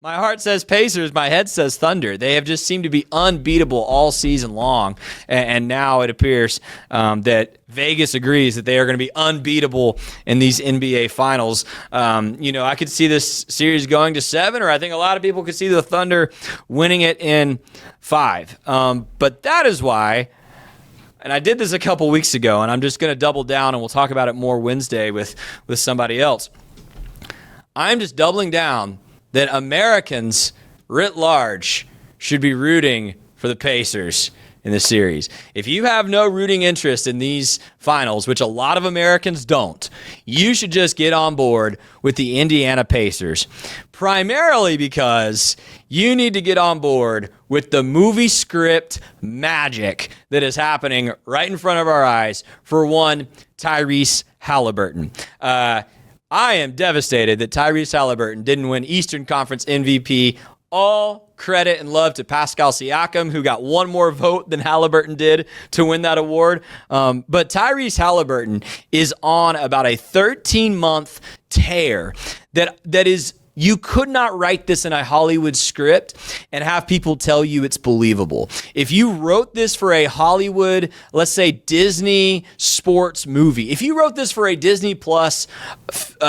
My heart says Pacers. My head says Thunder. They have just seemed to be unbeatable all season long. And now it appears that Vegas agrees that they are going to be unbeatable in these NBA finals. I could see this series going to 7, or I think a lot of people could see the Thunder winning it in 5. But that is why, and I did this a couple weeks ago, and I'm just going to double down, and we'll talk about it more Wednesday with somebody else. I'm just doubling down that Americans writ large should be rooting for the Pacers in the series. If you have no rooting interest in these finals, which a lot of Americans don't, you should just get on board with the Indiana Pacers, primarily because you need to get on board with the movie script magic that is happening right in front of our eyes for one Tyrese Haliburton. I am devastated that Tyrese Haliburton didn't win Eastern Conference MVP. All credit and love to Pascal Siakam, who got one more vote than Haliburton did to win that award. But Tyrese Haliburton is on about a 13-month tear that is, you could not write this in a Hollywood script and have people tell you it's believable. If you wrote this for a Hollywood, let's say Disney sports movie, if you wrote this for a Disney Plus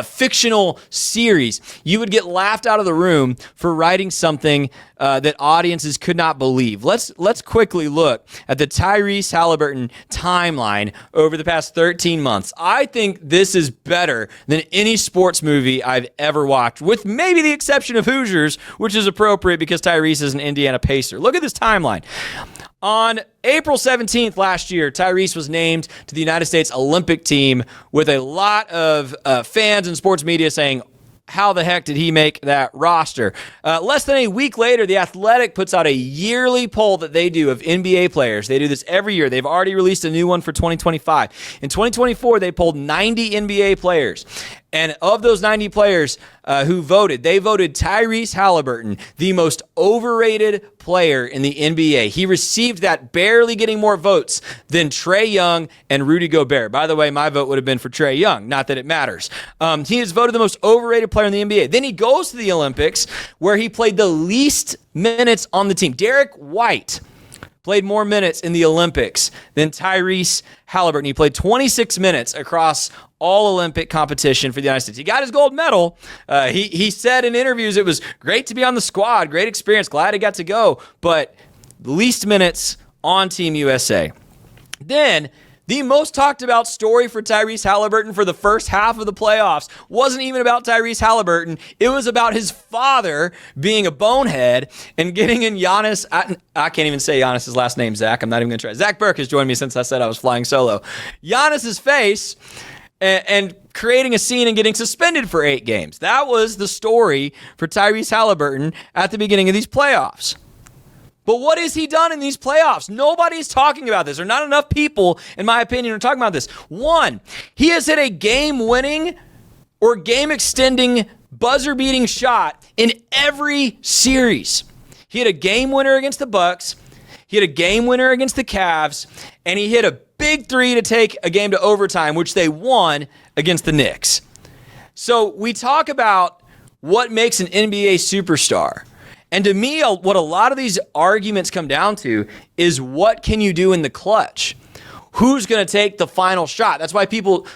fictional series, you would get laughed out of the room for writing something that audiences could not believe. Let's quickly look at the Tyrese Haliburton timeline over the past 13 months. I think this is better than any sports movie I've ever watched, with maybe the exception of Hoosiers, which is appropriate because Tyrese is an Indiana Pacer. Look at this timeline. On April 17th last year, Tyrese was named to the United States Olympic team, with a lot of fans and sports media saying, how the heck did he make that roster? Less than a week later, The Athletic puts out a yearly poll that they do of NBA players. They do this every year. They've already released a new one for 2025. In 2024, they polled 90 NBA players. And of those 90 players who voted, they voted Tyrese Haliburton the most overrated player in the NBA. He received that, barely getting more votes than Trae Young and Rudy Gobert. By the way, my vote would have been for Trae Young, not that it matters. He is voted the most overrated player in the NBA. Then he goes to the Olympics, where he played the least minutes on the team. Derek White played more minutes in the Olympics than Tyrese Haliburton. He played 26 minutes across all Olympic competition for the United States. He got his gold medal. He said in interviews it was great to be on the squad, great experience, glad he got to go, but least minutes on Team USA. Then, the most talked about story for Tyrese Haliburton for the first half of the playoffs wasn't even about Tyrese Haliburton. It was about his father being a bonehead and getting in Giannis. I can't even say Giannis' last name, Zach. I'm not even going to try. Zach Burke has joined me since I said I was flying solo. Giannis' face and creating a scene and getting suspended for 8 games. That was the story for Tyrese Haliburton at the beginning of these playoffs. But what has he done in these playoffs? Nobody's talking about this, or not enough people, in my opinion, are talking about this. 1, he has hit a game-winning or game-extending, buzzer-beating shot in every series. He hit a game winner against the Bucks, he hit a game winner against the Cavs, and he hit a big 3 to take a game to overtime, which they won against the Knicks. So we talk about what makes an NBA superstar. And to me, what a lot of these arguments come down to is, what can you do in the clutch? Who's going to take the final shot? That's why people,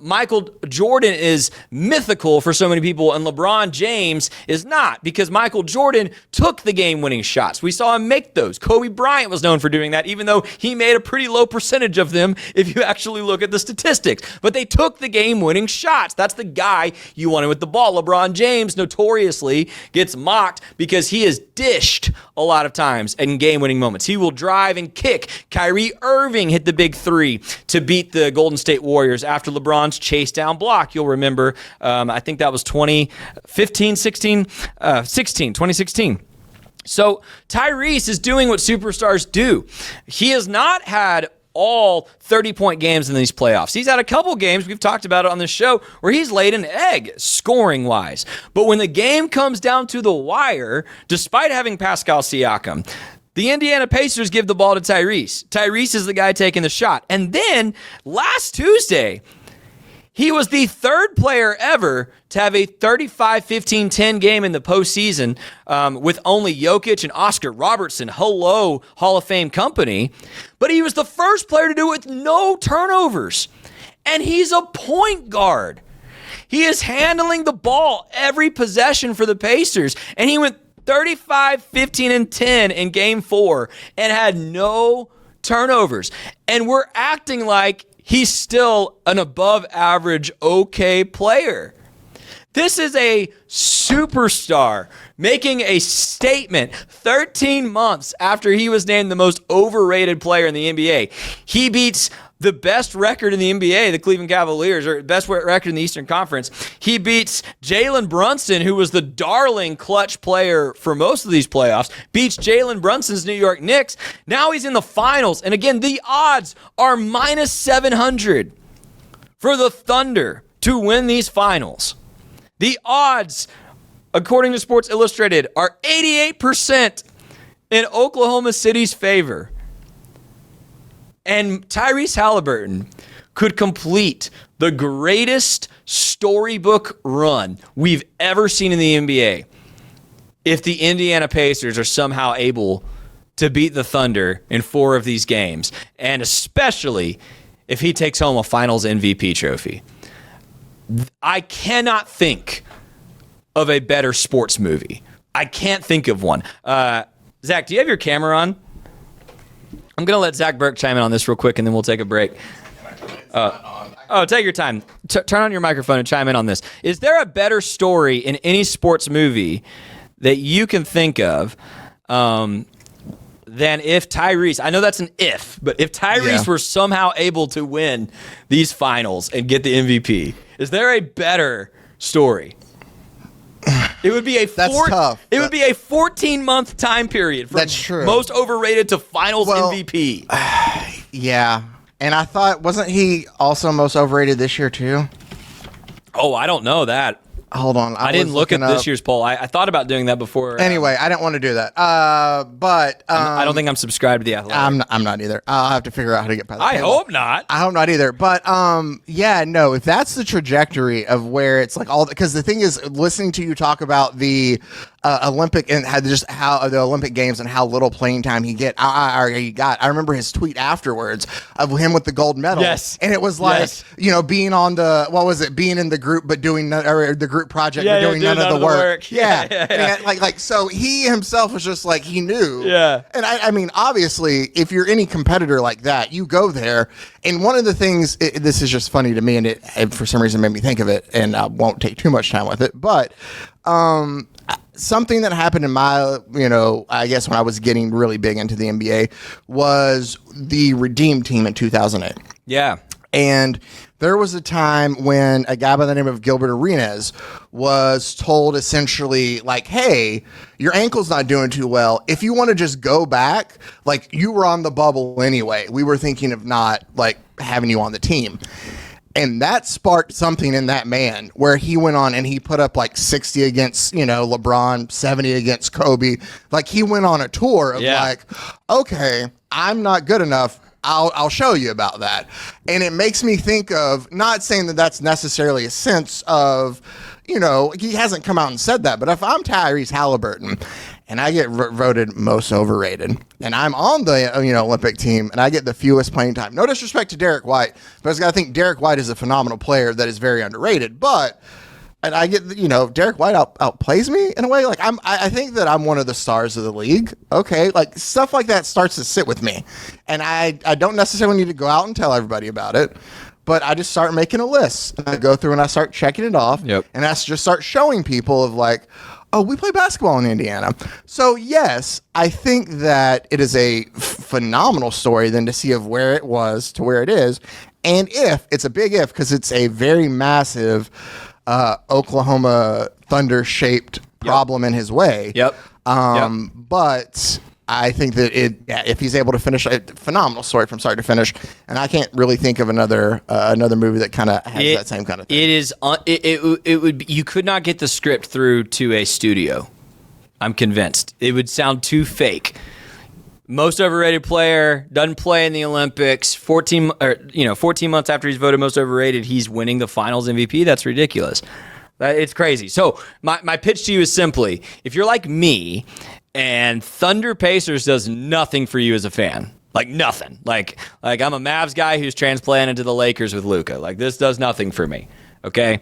Michael Jordan is mythical for so many people, and LeBron James is not, because Michael Jordan took the game-winning shots. We saw him make those. Kobe Bryant was known for doing that, even though he made a pretty low percentage of them if you actually look at the statistics. But they took the game-winning shots. That's the guy you wanted with the ball. LeBron James notoriously gets mocked because he is dished a lot of times in game-winning moments. He will drive and kick. Kyrie Irving hit the big 3 to beat the Golden State Warriors after LeBron's chase down block. You'll remember, I think that was 2016. So Tyrese is doing what superstars do. He has not had all 30-point games in these playoffs. He's had a couple games, we've talked about it on this show, where he's laid an egg scoring-wise. But when the game comes down to the wire, despite having Pascal Siakam, the Indiana Pacers give the ball to Tyrese. Tyrese is the guy taking the shot. And then last Tuesday, He was the third player ever to have a 35-15-10 game in the postseason with only Jokic and Oscar Robertson, hello, Hall of Fame company. But he was the first player to do it with no turnovers. And he's a point guard. He is handling the ball every possession for the Pacers. And he went 35, 15, and 10 in game 4 and had no turnovers. And we're acting like he's still an above average okay player. This is a superstar making a statement 13 months after he was named the most overrated player in the NBA. He beats the best record in the NBA, the Cleveland Cavaliers, or best record in the Eastern Conference. He beats Jalen Brunson, who was the darling clutch player for most of these playoffs, beats Jalen Brunson's New York Knicks. Now he's in the finals. And again, the odds are minus 700 for the Thunder to win these finals. The odds, according to Sports Illustrated, are 88% in Oklahoma City's favor. And Tyrese Haliburton could complete the greatest storybook run we've ever seen in the NBA if the Indiana Pacers are somehow able to beat the Thunder in 4 of these games, and especially if he takes home a Finals MVP trophy. I cannot think of a better sports movie. I can't think of one. Zach, do you have your camera on? I'm going to let Zach Burke chime in on this real quick, and then we'll take a break. Take your time. Turn on your microphone and chime in on this. Is there a better story in any sports movie that you can think of than if Tyrese, I know that's an if, but if Tyrese were somehow able to win these finals and get the MVP, is there a better story? It would be tough. It would be a 14-month time period from That's true. most overrated to finals MVP. Yeah. And I thought, wasn't he also most overrated this year too? Oh, I don't know that. Hold on. I didn't look at this year's poll. I thought about doing that before. Anyway, I didn't want to do that. But I don't think I'm subscribed to the Athletic. I'm not either. I'll have to figure out how to get past that. I hope not. I hope not either. But no, if that's the trajectory of where it's like all, because the thing is, listening to you talk about the Olympic and how the Olympic Games and how little playing time he got. I remember his tweet afterwards of him with the gold medal. Yes. And it was like, being on being in the group but doing the group project but doing none of the work. Yeah. And so he himself was just like, he knew. Yeah. And I mean, obviously, if you're any competitor like that, you go there. And one of the things, this is just funny to me, and it for some reason made me think of it, and I won't take too much time with it, but something that happened in my, I guess when I was getting really big into the NBA was the Redeem team in 2008. Yeah. And there was a time when a guy by the name of Gilbert Arenas was told essentially like, hey, your ankle's not doing too well. If you want to just go back, like you were on the bubble anyway. We were thinking of not like having you on the team. And that sparked something in that man where he went on and he put up like 60 against, LeBron, 70 against Kobe. Like he went on a tour of like, okay, I'm not good enough. I'll show you about that. And it makes me think of, not saying that that's necessarily a sense of, he hasn't come out and said that, but if I'm Tyrese Haliburton and I get voted most overrated and I'm on the Olympic team and I get the fewest playing time, no disrespect to Derek White, but I just got to think Derek White is a phenomenal player that is very underrated, and I get, Derek White outplays me in a way. Like I think that I'm one of the stars of the league. Okay. Like stuff like that starts to sit with me. And I don't necessarily need to go out and tell everybody about it, but I just start making a list and I go through and I start checking it off. Yep. And I just start showing people of like, oh, we play basketball in Indiana. So yes, I think that it is a phenomenal story then to see of where it was to where it is. And it's a big if, because it's a very massive Oklahoma Thunder-shaped problem in his way. Yep. But I think that if he's able to finish, a phenomenal story from start to finish, and I can't really think of another movie that kind of has that same kind of thing. It is. It would be, you could not get the script through to a studio. I'm convinced it would sound too fake. most overrated player, doesn't play in the Olympics. 14 months after he's voted most overrated, he's winning the Finals MVP. That's ridiculous. It's crazy. So my pitch to you is simply, if you're like me and Thunder Pacers does nothing for you as a fan, like nothing. Like I'm a Mavs guy who's transplanted to the Lakers with Luka. Like this does nothing for me. Okay.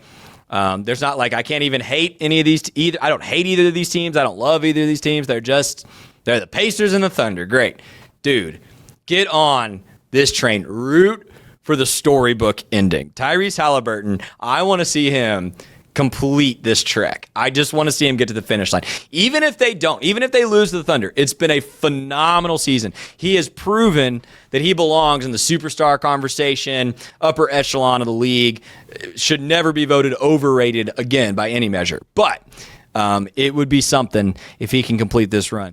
There's not like I can't even hate any of these. I don't hate either of these teams. I don't love either of these teams. They're the Pacers and the Thunder. Great. Dude, get on this train. Root for the storybook ending. Tyrese Haliburton, I want to see him complete this trek. I just want to see him get to the finish line. Even if they don't, even if they lose to the Thunder, it's been a phenomenal season. He has proven that he belongs in the superstar conversation, upper echelon of the league, should never be voted overrated again by any measure. But it would be something if he can complete this run.